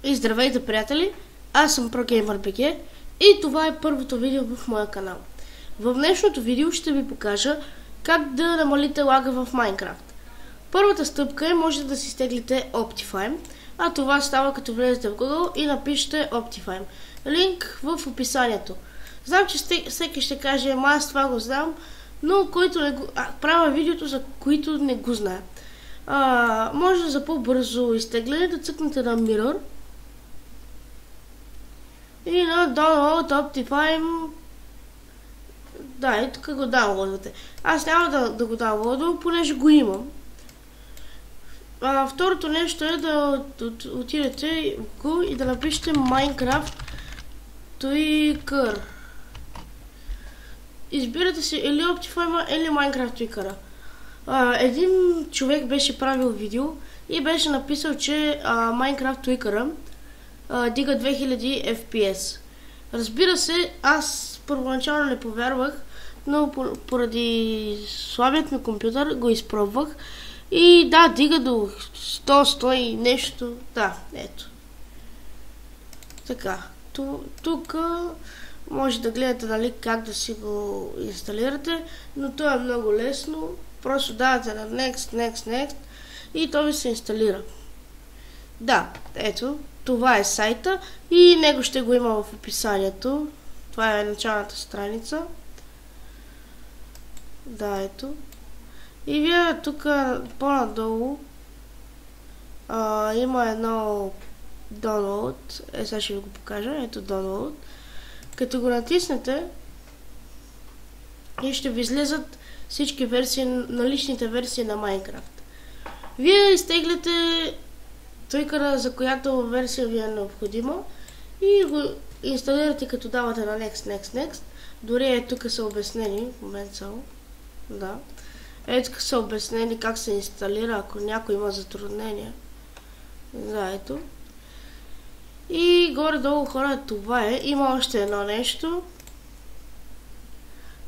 И здравейте, приятели! Аз съм ProGamerBG и това е първото видео в моя канал. В днешното видео ще ви покажа как да намалите лага в Minecraft. Първата стъпка е може да си изтеглите Optifine, а това става като влезете в Google и напишете Optifine. Линк в описанието. Знам, че всеки ще каже, аз това го знам, но който не го... правя видеото, за които не го знаят. Може за по-бързо изтегляне да цъкнете на Mirror и на Download Optifine. Да, и тук го даунлодвате. Аз няма да го даунлодвам, понеже го имам. Второто нещо е да отидете в Google и да напишете Minecraft Tweaker. Избирате си или Optifine, или Minecraft Tweaker. Един човек беше правил видео и беше написал, че Minecraft Tweaker дига 2000 FPS. Разбира се, аз първоначално не повярвах, но поради слабият ми компютър го изпробвах и да, дига до 100 и нещо. Да, ето. Така, тук може да гледате, нали, как да си го инсталирате, но то е много лесно. Просто давате на Next и то ви се инсталира. Да, ето, това е сайта и него ще го има в описанието. Това е началната страница. Да, ето. И вие тук по-надолу има едно Download. Сега ще ви го покажа. Ето Download. Като го натиснете и ще ви излезат всички версии, наличните версии на Minecraft. Вие изтегляте Tweaker, за която версия ви е необходима и го инсталирате като давате на Next. Дори тук са обяснени, в момент само. Да. Тук са обяснени как се инсталира, ако някой има затруднения. Да, ето. И горе-долу, хора, това е. Има още едно нещо.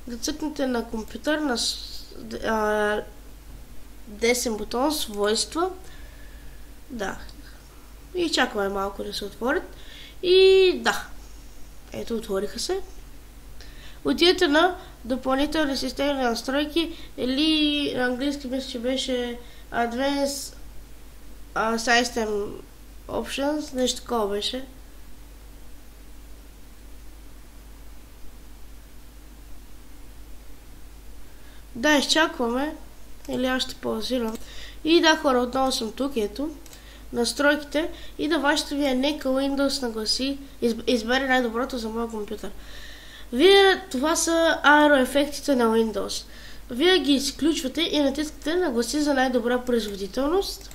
Да цъкнете на компютър на десен бутон, свойства. Да. И чакаме малко да се отворят. И да. Ето, отвориха се. Отидете на допълнителни системни настройки или на английски мисля, че беше Advanced System Options. Нещо такова беше. Да, изчакваме. Или аз ще паузирам. И да, хора, отново съм тук, ето. Настройките и да вашето ви е нека Windows нагласи, избере най-доброто за моя компютър. Това са аероефектите на Windows. Вие ги изключвате и натискате нагласи за най-добра производителност,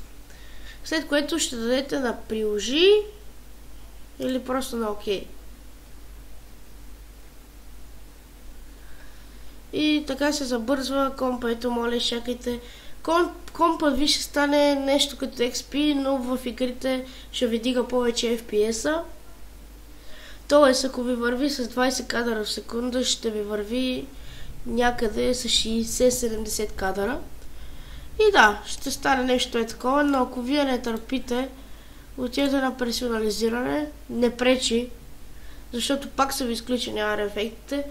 след което ще дадете на приложи или просто на ОК. И така се забързва компа. Ето, моля, чакайте. Компът ви ще стане нещо като XP, но в игрите ще ви дига повече FPS-а. Тоест, ако ви върви с 20 кадъра в секунда, ще ви върви някъде с 60-70 кадъра. И да, ще стане нещо е такова, но ако вие не търпите, отидете на персонализиране, не пречи, защото пак са ви изключени ефектите.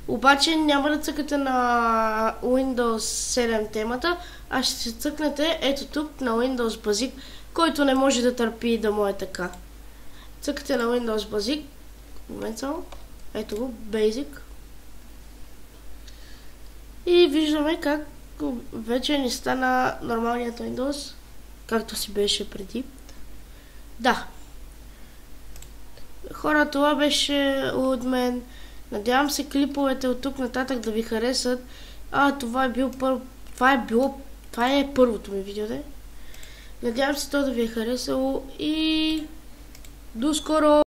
Обаче няма да цъкате на Windows 7 темата, а ще се цъкнете ето тук на Windows Basic, който не може да търпи да му е така. Цъкате на Windows Basic, момент само, ето го, Basic. И виждаме как вече ни стана нормалният Windows, както си беше преди. Да. Хора, това беше от мен. Надявам се клиповете от тук нататък да ви харесат. Това е първото ми видео, да? Надявам се то да ви е харесало и до скоро!